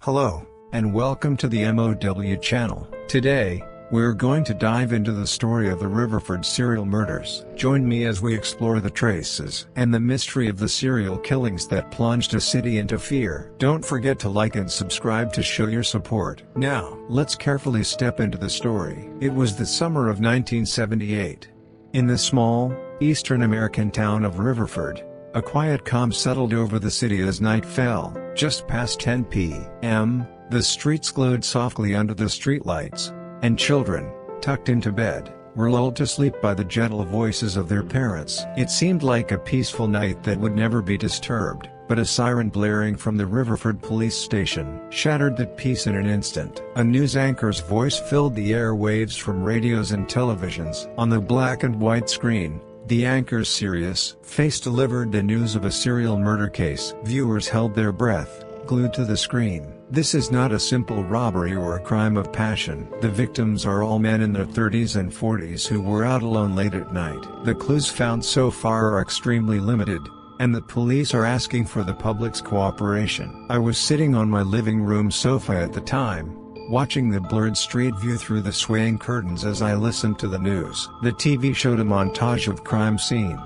Hello, and welcome to the M.O.W. channel. Today, we're going to dive into the story of the Riverford serial murders. Join me as we explore the traces and the mystery of the serial killings that plunged a city into fear. Don't forget to like and subscribe to show your support. Now, let's carefully step into the story. It was the summer of 1978. In the small, eastern American town of Riverford, a quiet calm settled over the city as night fell. Just past 10 p.m., the streets glowed softly under the streetlights, and children, tucked into bed, were lulled to sleep by the gentle voices of their parents. It seemed like a peaceful night that would never be disturbed, but a siren blaring from the Riverford police station shattered that peace in an instant. A news anchor's voice filled the airwaves from radios and televisions. On the black and white screen, the anchor's serious face delivered the news of a serial murder case. Viewers held their breath, glued to the screen. This is not a simple robbery or a crime of passion. The victims are all men in their 30s and 40s who were out alone late at night. The clues found so far are extremely limited, and the police are asking for the public's cooperation. I was sitting on my living room sofa at the time, watching the blurred street view through the swaying curtains as I listened to the news. The TV showed a montage of crime scene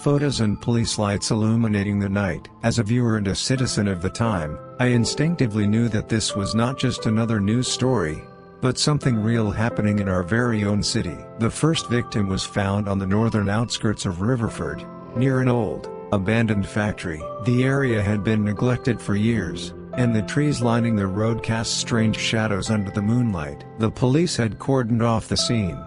photos and police lights illuminating the night. As a viewer and a citizen of the time, I instinctively knew that this was not just another news story, but something real happening in our very own city. The first victim was found on the northern outskirts of Riverford, near an old, abandoned factory. The area had been neglected for years, and the trees lining the road cast strange shadows under the moonlight. The police had cordoned off the scene,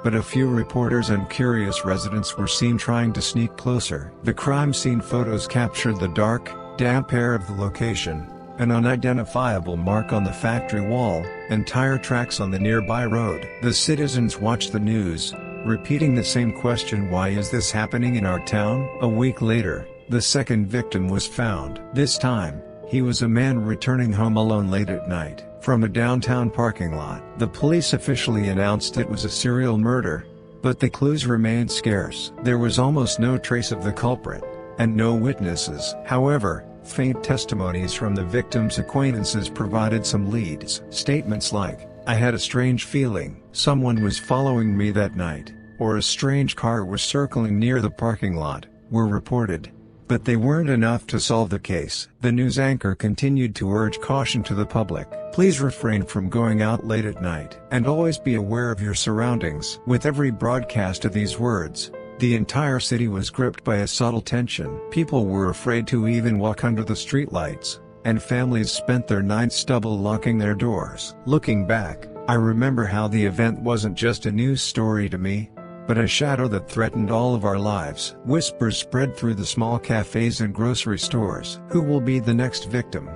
but a few reporters and curious residents were seen trying to sneak closer. The crime scene photos captured the dark, damp air of the location, an unidentifiable mark on the factory wall, and tire tracks on the nearby road. The citizens watched the news, repeating the same question: why is this happening in our town? A week later, the second victim was found. This time, he was a man returning home alone late at night from a downtown parking lot. The police officially announced it was a serial murder, but the clues remained scarce. There was almost no trace of the culprit, and no witnesses. However, faint testimonies from the victim's acquaintances provided some leads. Statements like, "I had a strange feeling, someone was following me that night," or "a strange car was circling near the parking lot," were reported. But they weren't enough to solve the case. The news anchor continued to urge caution to the public. Please refrain from going out late at night, and always be aware of your surroundings. With every broadcast of these words, the entire city was gripped by a subtle tension. People were afraid to even walk under the streetlights, and families spent their nights double locking their doors. Looking back, I remember how the event wasn't just a news story to me, but a shadow that threatened all of our lives. Whispers spread through the small cafes and grocery stores. Who will be the next victim?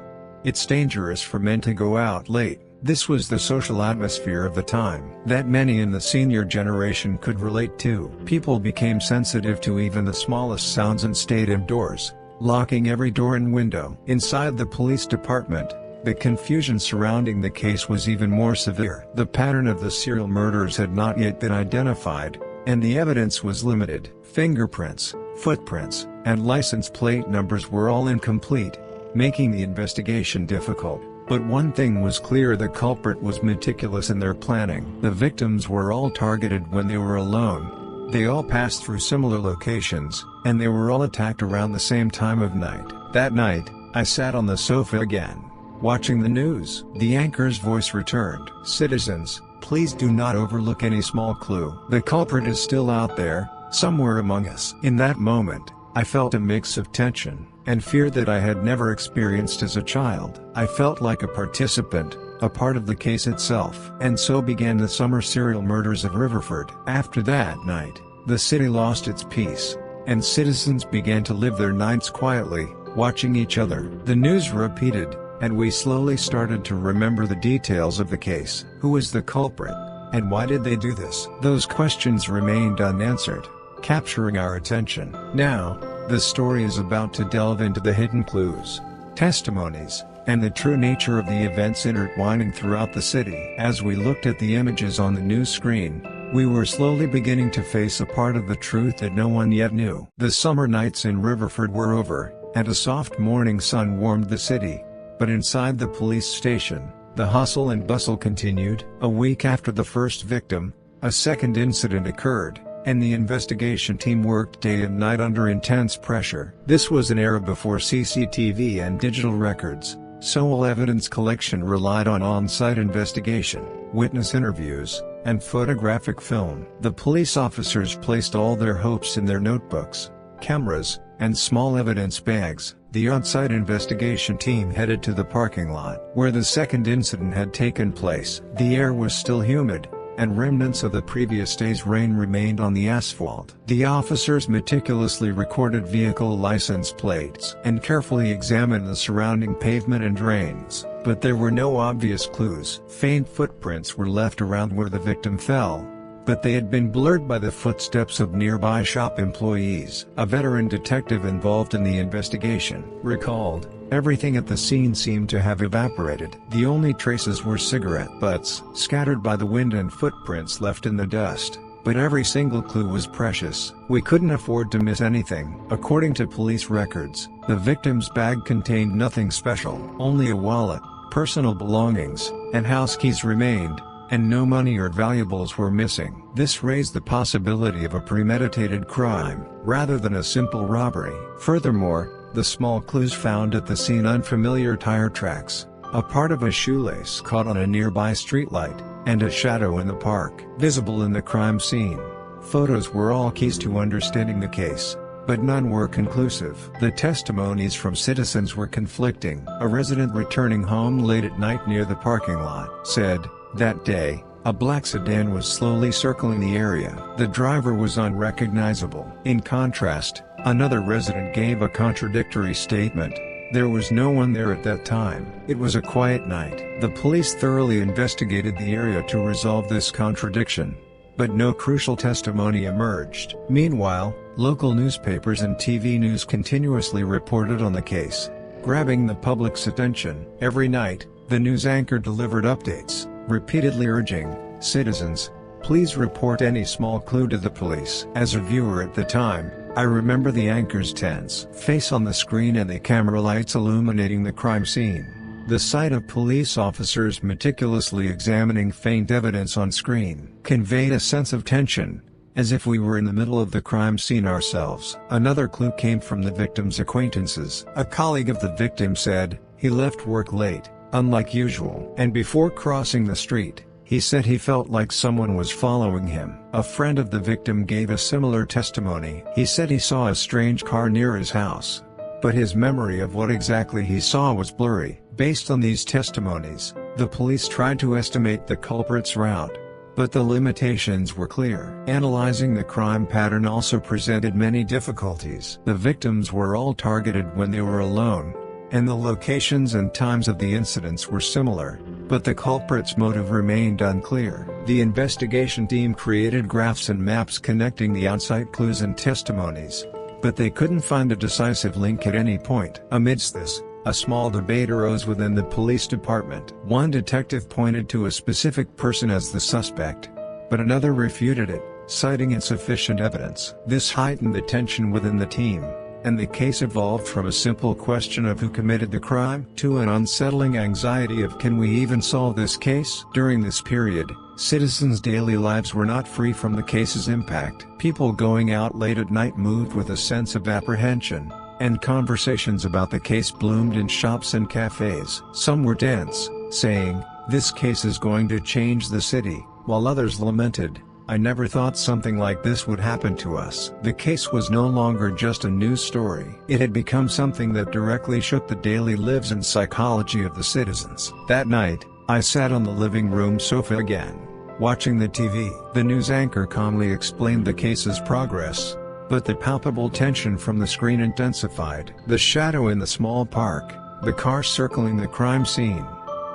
It's dangerous for men to go out late. This was the social atmosphere of the time that many in the senior generation could relate to. People became sensitive to even the smallest sounds and stayed indoors, locking every door and window. Inside the police department, the confusion surrounding the case was even more severe. The pattern of the serial murders had not yet been identified, and the evidence was limited. Fingerprints, footprints, and license plate numbers were all incomplete, making the investigation difficult. But one thing was clear: the culprit was meticulous in their planning. The victims were all targeted when they were alone. They all passed through similar locations, and they were all attacked around the same time of night. That night, I sat on the sofa again, watching the news. The anchor's voice returned. "Citizens, please do not overlook any small clue. The culprit is still out there, somewhere among us." In that moment, I felt a mix of tension and fear that I had never experienced as a child. I felt like a participant, a part of the case itself. And so began the summer serial murders of Riverford. After that night, the city lost its peace, and citizens began to live their nights quietly, watching each other. The news repeated, and we slowly started to remember the details of the case. Who was the culprit? And why did they do this? Those questions remained unanswered, capturing our attention. Now, the story is about to delve into the hidden clues, testimonies, and the true nature of the events intertwining throughout the city. As we looked at the images on the news screen, we were slowly beginning to face a part of the truth that no one yet knew. The summer nights in Riverford were over, and a soft morning sun warmed the city, But inside the police station, the hustle and bustle continued. A week after the first victim, a second incident occurred, and the investigation team worked day and night under intense pressure. This was an era before CCTV and digital records, so all evidence collection relied on on-site investigation, witness interviews, and photographic film. The police officers placed all their hopes in their notebooks, cameras, and small evidence bags. The on-site investigation team headed to the parking lot where the second incident had taken place. The air was still humid, and remnants of the previous day's rain remained on the asphalt. The officers meticulously recorded vehicle license plates and carefully examined the surrounding pavement and drains, but there were no obvious clues. Faint footprints were left around where the victim fell, but they had been blurred by the footsteps of nearby shop employees. A veteran detective involved in the investigation recalled, "Everything at the scene seemed to have evaporated. The only traces were cigarette butts scattered by the wind and footprints left in the dust, but every single clue was precious. We couldn't afford to miss anything." According to police records, the victim's bag contained nothing special. Only a wallet, personal belongings, and house keys remained, and no money or valuables were missing. This raised the possibility of a premeditated crime, rather than a simple robbery. Furthermore, the small clues found at the scene, unfamiliar tire tracks, a part of a shoelace caught on a nearby streetlight, and a shadow in the park visible in the crime scene. Photos were all keys to understanding the case, but none were conclusive. The testimonies from citizens were conflicting. A resident returning home late at night near the parking lot said, that day, a black sedan was slowly circling the area. The driver was unrecognizable. In contrast, another resident gave a contradictory statement. There was no one there at that time. It was a quiet night. The police thoroughly investigated the area to resolve this contradiction, but no crucial testimony emerged. Meanwhile, local newspapers and TV news continuously reported on the case, grabbing the public's attention. Every night, the news anchor delivered updates, repeatedly urging citizens, please report any small clue to the police. As a viewer at the time, I remember the anchor's tense face on the screen and the camera lights illuminating the crime scene. The sight of police officers meticulously examining faint evidence on screen conveyed a sense of tension, as if we were in the middle of the crime scene ourselves. Another clue came from the victim's acquaintances. A colleague of the victim said, he left work late, unlike usual, and before crossing the street, he said he felt like someone was following him. A friend of the victim gave a similar testimony. He said he saw a strange car near his house, but his memory of what exactly he saw was blurry. Based on these testimonies, the police tried to estimate the culprit's route, but the limitations were clear. Analyzing the crime pattern also presented many difficulties. The victims were all targeted when they were alone, and the locations and times of the incidents were similar, but the culprit's motive remained unclear. The investigation team created graphs and maps connecting the on-site clues and testimonies, but they couldn't find a decisive link at any point. Amidst this, a small debate arose within the police department. One detective pointed to a specific person as the suspect, but another refuted it, citing insufficient evidence. This heightened the tension within the team, and the case evolved from a simple question of who committed the crime to an unsettling anxiety of can we even solve this case? During this period, citizens' daily lives were not free from the case's impact. People going out late at night moved with a sense of apprehension, and conversations about the case bloomed in shops and cafes. Some were tense, saying, "This case is going to change the city," while others lamented, "I never thought something like this would happen to us." The case was no longer just a news story. It had become something that directly shook the daily lives and psychology of the citizens. That night, I sat on the living room sofa again, watching the TV. The news anchor calmly explained the case's progress, but the palpable tension from the screen intensified. The shadow in the small park, the car circling the crime scene,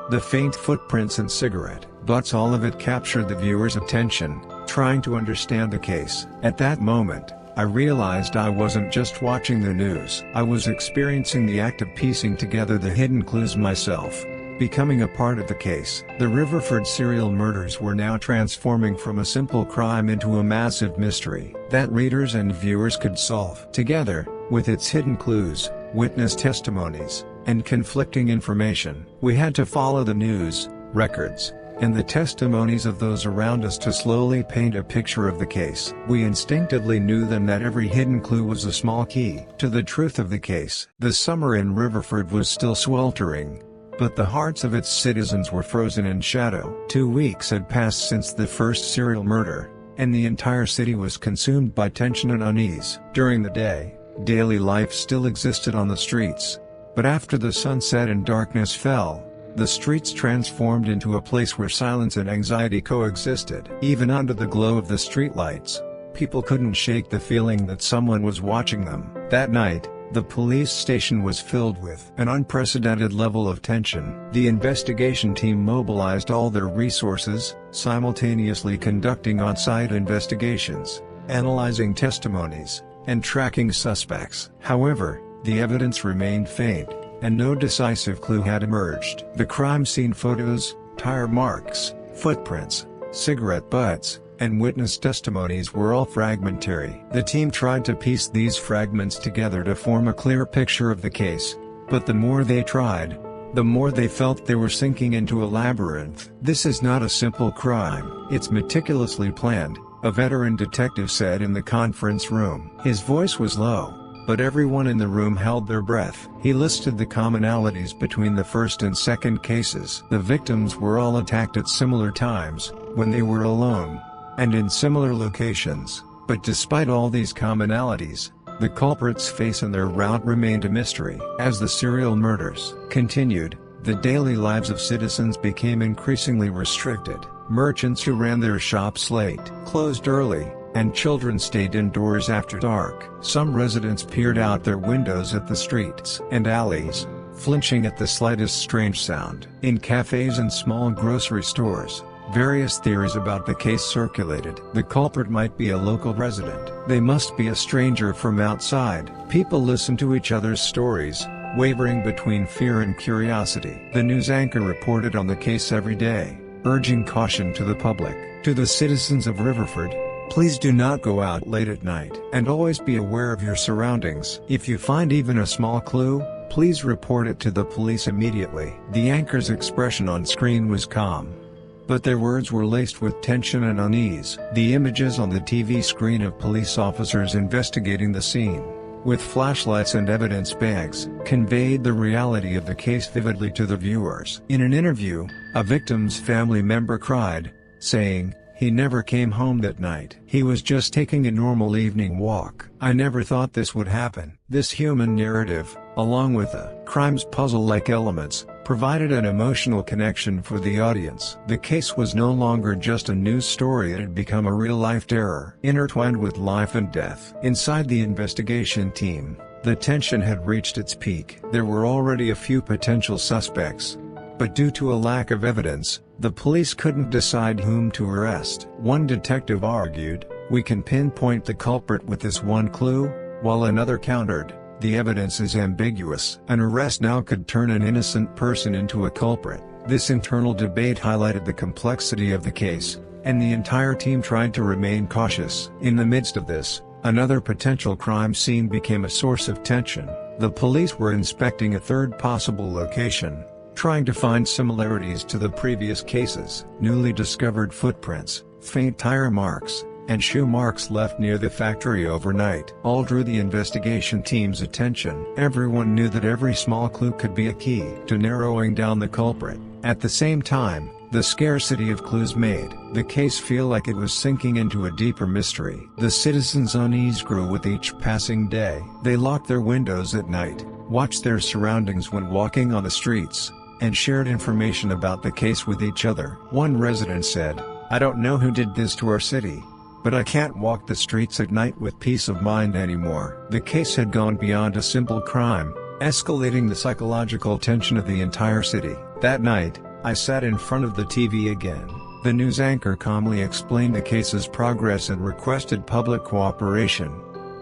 the faint footprints and cigarette butts, all of it captured the viewer's attention, trying to understand the case. At that moment, I realized I wasn't just watching the news. I was experiencing the act of piecing together the hidden clues myself, becoming a part of the case. The Riverford serial murders were now transforming from a simple crime into a massive mystery that readers and viewers could solve. Together, with its hidden clues, witness testimonies, and conflicting information. We had to follow the news, records, and the testimonies of those around us to slowly paint a picture of the case. We instinctively knew then that every hidden clue was a small key to the truth of the case. The summer in Riverford was still sweltering, but the hearts of its citizens were frozen in shadow. 2 weeks had passed since the first serial murder, and the entire city was consumed by tension and unease. During the day, daily life still existed on the streets, but after the sun set and darkness fell, the streets transformed into a place where silence and anxiety coexisted. Even under the glow of the streetlights, people couldn't shake the feeling that someone was watching them. That night, the police station was filled with an unprecedented level of tension. The investigation team mobilized all their resources, simultaneously conducting on-site investigations, analyzing testimonies, and tracking suspects. However, the evidence remained faint, and no decisive clue had emerged. The crime scene photos, tire marks, footprints, cigarette butts, and witness testimonies were all fragmentary. The team tried to piece these fragments together to form a clear picture of the case, but the more they tried, the more they felt they were sinking into a labyrinth. "This is not a simple crime. It's meticulously planned," a veteran detective said in the conference room. His voice was low, but everyone in the room held their breath. He listed the commonalities between the first and second cases. The victims were all attacked at similar times, when they were alone, and in similar locations. But despite all these commonalities, the culprit's face and their route remained a mystery. As the serial murders continued, the daily lives of citizens became increasingly restricted. Merchants who ran their shops late closed early, and children stayed indoors after dark. Some residents peered out their windows at the streets and alleys, flinching at the slightest strange sound. In cafes and small grocery stores, various theories about the case circulated. The culprit might be a local resident. They must be a stranger from outside. People listened to each other's stories, wavering between fear and curiosity. The news anchor reported on the case every day, urging caution to the public. To the citizens of Riverford, please do not go out late at night, and always be aware of your surroundings. If you find even a small clue, please report it to the police immediately. The anchor's expression on screen was calm, but their words were laced with tension and unease. The images on the TV screen of police officers investigating the scene, with flashlights and evidence bags, conveyed the reality of the case vividly to the viewers. In an interview, a victim's family member cried, saying, "He never came home that night. He was just taking a normal evening walk. I never thought this would happen." This human narrative, along with the crime's puzzle-like elements, provided an emotional connection for the audience. The case was no longer just a news story, it had become a real-life terror, intertwined with life and death. Inside the investigation team, the tension had reached its peak. There were already a few potential suspects, but due to a lack of evidence, the police couldn't decide whom to arrest. One detective argued, "We can pinpoint the culprit with this one clue," while another countered, "The evidence is ambiguous. An arrest now could turn an innocent person into a culprit." This internal debate highlighted the complexity of the case, and the entire team tried to remain cautious. In the midst of this, another potential crime scene became a source of tension. The police were inspecting a third possible location, trying to find similarities to the previous cases. Newly discovered footprints, faint tire marks, and shoe marks left near the factory overnight all drew the investigation team's attention. Everyone knew that every small clue could be a key to narrowing down the culprit. At the same time, the scarcity of clues made the case feel like it was sinking into a deeper mystery. The citizens' unease grew with each passing day. They locked their windows at night, watched their surroundings when walking on the streets, and shared information about the case with each other. One resident said, "I don't know who did this to our city, but I can't walk the streets at night with peace of mind anymore." The case had gone beyond a simple crime, escalating the psychological tension of the entire city. That night, I sat in front of the TV again. The news anchor calmly explained the case's progress and requested public cooperation,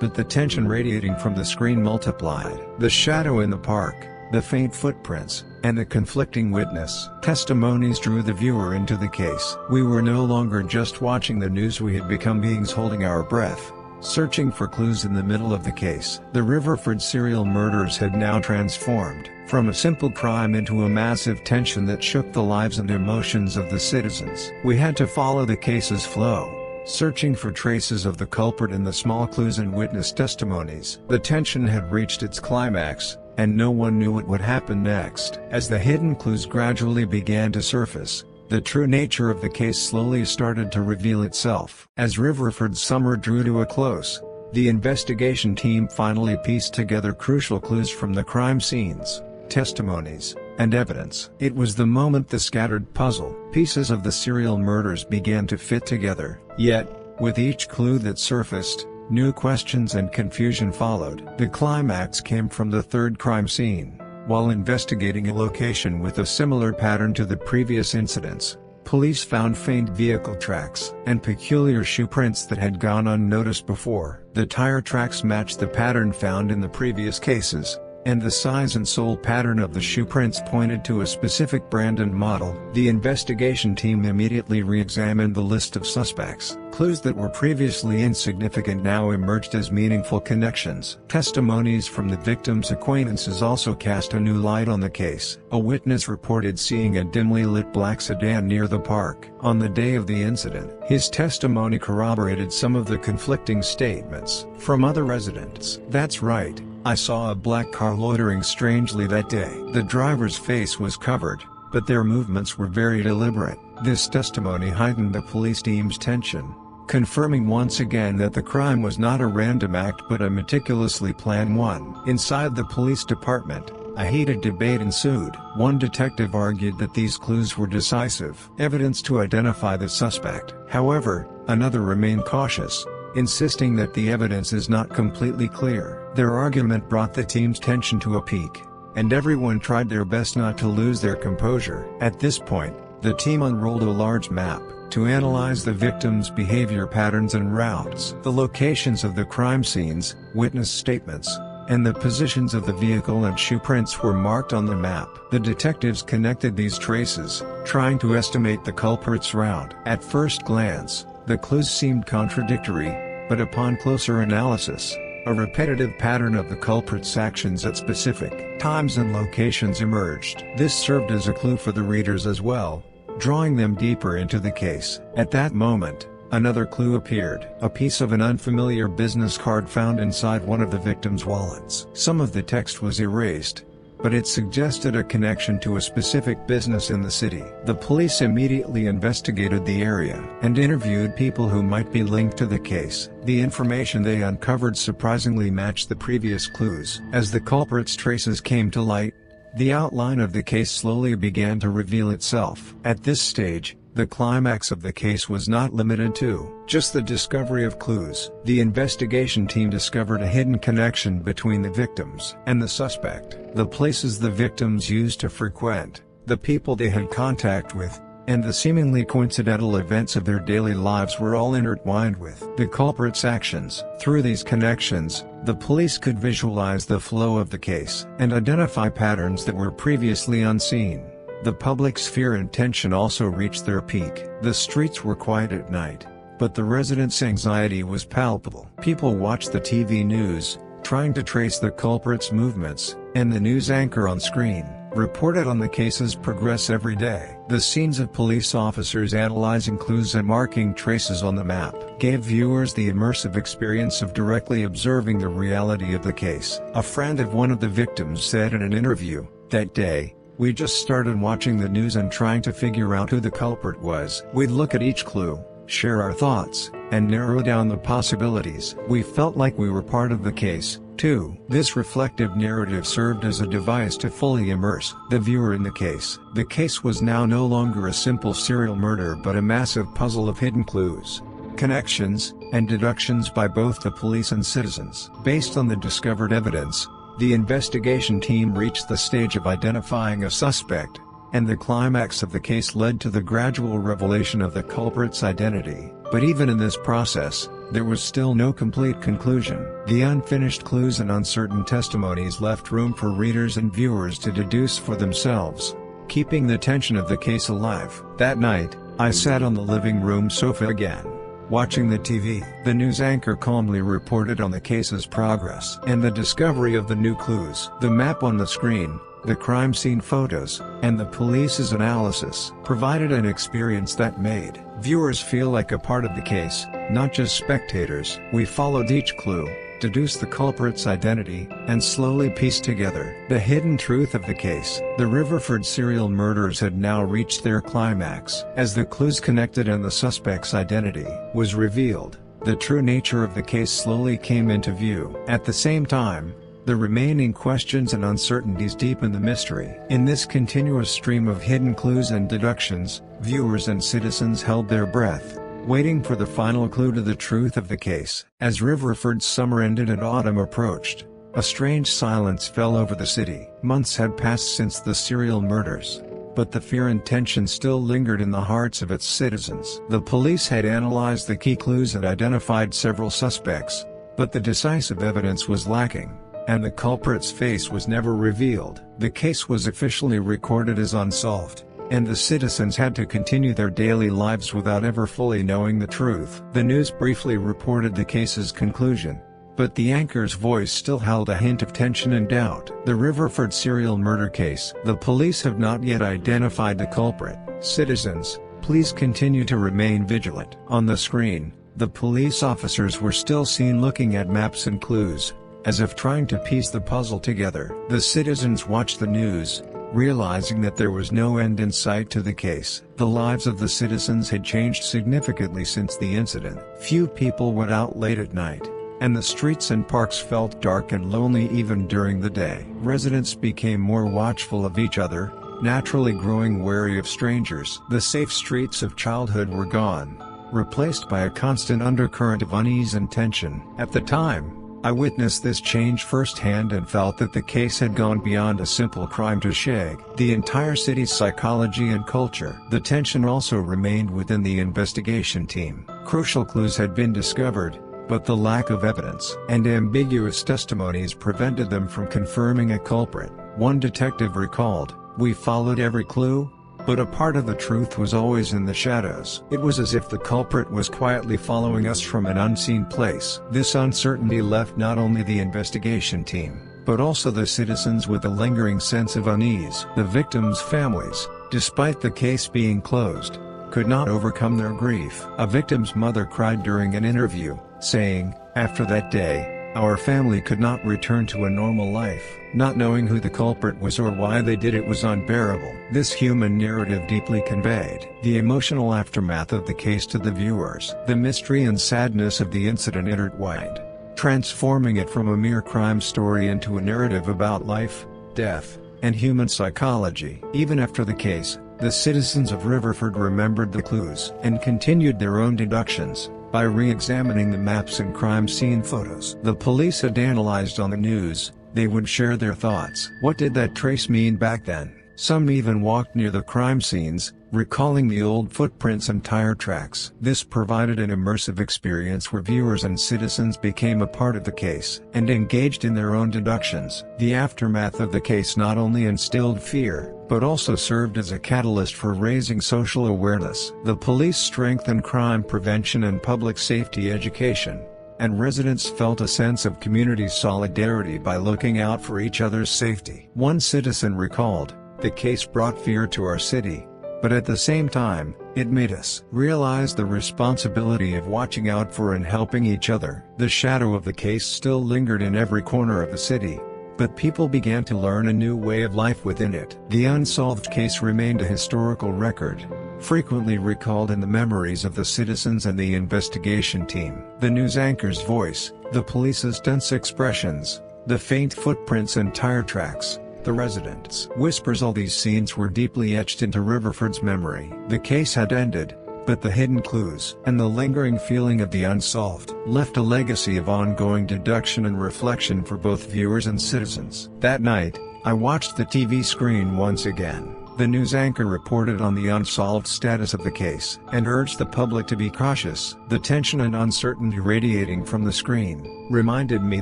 but the tension radiating from the screen multiplied. The shadow in the park, the faint footprints, and the conflicting witness testimonies drew the viewer into the case. We were no longer just watching the news, we had become beings holding our breath, searching for clues in the middle of the case. The Riverford serial murders had now transformed from a simple crime into a massive tension that shook the lives and emotions of the citizens. We had to follow the case's flow, searching for traces of the culprit in the small clues and witness testimonies. The tension had reached its climax, and no one knew what would happen next. As the hidden clues gradually began to surface, the true nature of the case slowly started to reveal itself. As Riverford's summer drew to a close, the investigation team finally pieced together crucial clues from the crime scenes, testimonies, and evidence. It was the moment the scattered puzzle pieces of the serial murders began to fit together. Yet, with each clue that surfaced, new questions and confusion followed. The climax came from the third crime scene. While investigating a location with a similar pattern to the previous incidents, police found faint vehicle tracks and peculiar shoe prints that had gone unnoticed before. The tire tracks matched the pattern found in the previous cases, and the size and sole pattern of the shoe prints pointed to a specific brand and model. The investigation team immediately re-examined the list of suspects. Clues that were previously insignificant now emerged as meaningful connections. Testimonies from the victims' acquaintances also cast a new light on the case. A witness reported seeing a dimly lit black sedan near the park on the day of the incident. His testimony corroborated some of the conflicting statements from other residents. "That's right, I saw a black car loitering strangely that day. The driver's face was covered, but their movements were very deliberate." This testimony heightened the police team's tension, confirming once again that the crime was not a random act but a meticulously planned one. Inside the police department, a heated debate ensued. One detective argued that these clues were decisive evidence to identify the suspect. However, another remained cautious, insisting that the evidence is not completely clear. Their argument brought the team's tension to a peak, and everyone tried their best not to lose their composure. At this point, the team unrolled a large map to analyze the victims' behavior patterns and routes. The locations of the crime scenes, witness statements, and the positions of the vehicle and shoe prints were marked on the map. The detectives connected these traces, trying to estimate the culprit's route. At first glance, the clues seemed contradictory, but upon closer analysis, a repetitive pattern of the culprit's actions at specific times and locations emerged. This served as a clue for the readers as well, drawing them deeper into the case. At that moment, another clue appeared. A piece of an unfamiliar business card found inside one of the victims' wallets. Some of the text was erased, but it suggested a connection to a specific business in the city. The police immediately investigated the area and interviewed people who might be linked to the case. The information they uncovered surprisingly matched the previous clues. As the culprit's traces came to light, the outline of the case slowly began to reveal itself. At this stage, the climax of the case was not limited to just the discovery of clues. The investigation team discovered a hidden connection between the victims and the suspect. The places the victims used to frequent, the people they had contact with, and the seemingly coincidental events of their daily lives were all intertwined with the culprit's actions. Through these connections, the police could visualize the flow of the case and identify patterns that were previously unseen. The public's fear and tension also reached their peak. The streets were quiet at night, but the residents' anxiety was palpable. People watched the TV news, trying to trace the culprit's movements, and the news anchor on screen reported on the case's progress every day. The scenes of police officers analyzing clues and marking traces on the map gave viewers the immersive experience of directly observing the reality of the case. A friend of one of the victims said in an interview, "That day, we just started watching the news and trying to figure out who the culprit was. We'd look at each clue, share our thoughts, and narrow down the possibilities. We felt like we were part of the case, too." This reflective narrative served as a device to fully immerse the viewer in the case. The case was now no longer a simple serial murder but a massive puzzle of hidden clues, connections, and deductions by both the police and citizens. Based on the discovered evidence, the investigation team reached the stage of identifying a suspect, and the climax of the case led to the gradual revelation of the culprit's identity. But even in this process, there was still no complete conclusion. The unfinished clues and uncertain testimonies left room for readers and viewers to deduce for themselves, keeping the tension of the case alive. That night, I sat on the living room sofa again, Watching the TV, the news anchor calmly reported on the case's progress and the discovery of the new clues. The map on the screen, the crime scene photos, and the police's analysis provided an experience that made viewers feel like a part of the case, not just spectators. We followed each clue, deduced the culprit's identity, and slowly pieced together the hidden truth of the case. The Riverford serial murders had now reached their climax. As the clues connected and the suspect's identity was revealed, the true nature of the case slowly came into view. At the same time, the remaining questions and uncertainties deepened the mystery. In this continuous stream of hidden clues and deductions, viewers and citizens held their breath, waiting for the final clue to the truth of the case. As Riverford's summer ended and autumn approached, a strange silence fell over the city. Months had passed since the serial murders, but the fear and tension still lingered in the hearts of its citizens. The police had analyzed the key clues and identified several suspects, but the decisive evidence was lacking, and the culprit's face was never revealed. The case was officially recorded as unsolved, and the citizens had to continue their daily lives without ever fully knowing the truth. The news briefly reported the case's conclusion, but the anchor's voice still held a hint of tension and doubt. The Riverford serial murder case. The police have not yet identified the culprit. Citizens, please continue to remain vigilant. On the screen, the police officers were still seen looking at maps and clues, as if trying to piece the puzzle together. The citizens watched the news, realizing that there was no end in sight to the case. The lives of the citizens had changed significantly since the incident. Few people went out late at night, and the streets and parks felt dark and lonely even during the day. Residents became more watchful of each other, naturally growing wary of strangers. The safe streets of childhood were gone, replaced by a constant undercurrent of unease and tension. At the time, I witnessed this change firsthand and felt that the case had gone beyond a simple crime to shake the entire city's psychology and culture. The tension also remained within the investigation team. Crucial clues had been discovered, but the lack of evidence and ambiguous testimonies prevented them from confirming a culprit. One detective recalled, "We followed every clue, but a part of the truth was always in the shadows. It was as if the culprit was quietly following us from an unseen place." This uncertainty left not only the investigation team, but also the citizens with a lingering sense of unease. The victims' families, despite the case being closed, could not overcome their grief. A victim's mother cried during an interview, saying, "After that day, our family could not return to a normal life. Not knowing who the culprit was or why they did it was unbearable." This human narrative deeply conveyed the emotional aftermath of the case to the viewers. The mystery and sadness of the incident intertwined, transforming it from a mere crime story into a narrative about life, death, and human psychology. Even after the case, the citizens of Riverford remembered the clues and continued their own deductions by re-examining the maps and crime scene photos the police had analyzed on the news. They would share their thoughts. What did that trace mean back then? Some even walked near the crime scenes, recalling the old footprints and tire tracks. This provided an immersive experience where viewers and citizens became a part of the case and engaged in their own deductions. The aftermath of the case not only instilled fear, but also served as a catalyst for raising social awareness. The police strengthened crime prevention and public safety education, and residents felt a sense of community solidarity by looking out for each other's safety. One citizen recalled, "The case brought fear to our city, but at the same time, it made us realize the responsibility of watching out for and helping each other." The shadow of the case still lingered in every corner of the city, but people began to learn a new way of life within it. The unsolved case remained a historical record, frequently recalled in the memories of the citizens and the investigation team. The news anchor's voice, the police's tense expressions, the faint footprints and tire tracks, the residents' whispers, all these scenes were deeply etched into Riverford's memory. The case had ended, but the hidden clues and the lingering feeling of the unsolved left a legacy of ongoing deduction and reflection for both viewers and citizens. That night, I watched the TV screen once again. The news anchor reported on the unsolved status of the case and urged the public to be cautious. The tension and uncertainty radiating from the screen reminded me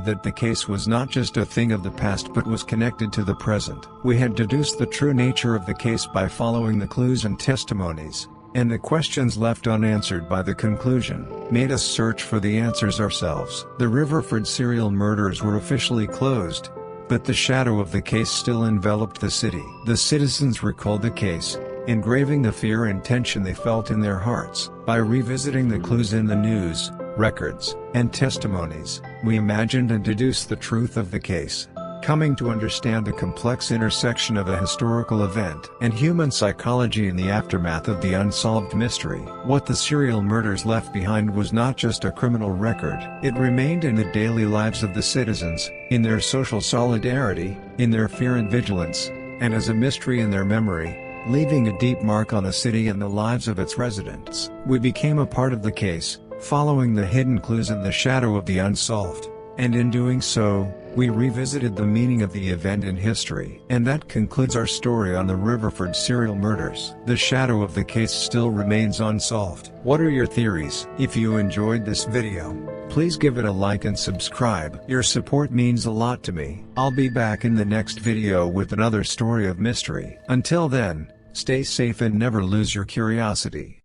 that the case was not just a thing of the past but was connected to the present. We had deduced the true nature of the case by following the clues and testimonies, and the questions left unanswered by the conclusion made us search for the answers ourselves. The Riverford serial murders were officially closed, but the shadow of the case still enveloped the city. The citizens recalled the case, engraving the fear and tension they felt in their hearts. By revisiting the clues in the news, records, and testimonies, we imagined and deduced the truth of the case, coming to understand the complex intersection of a historical event and human psychology in the aftermath of the unsolved mystery. What the serial murders left behind was not just a criminal record. It remained in the daily lives of the citizens, in their social solidarity, in their fear and vigilance, and as a mystery in their memory, leaving a deep mark on the city and the lives of its residents. We became a part of the case, following the hidden clues in the shadow of the unsolved, and in doing so, we revisited the meaning of the event in history. And that concludes our story on the Riverford serial murders. The shadow of the case still remains unsolved. What are your theories? If you enjoyed this video, please give it a like and subscribe. Your support means a lot to me. I'll be back in the next video with another story of mystery. Until then, stay safe and never lose your curiosity.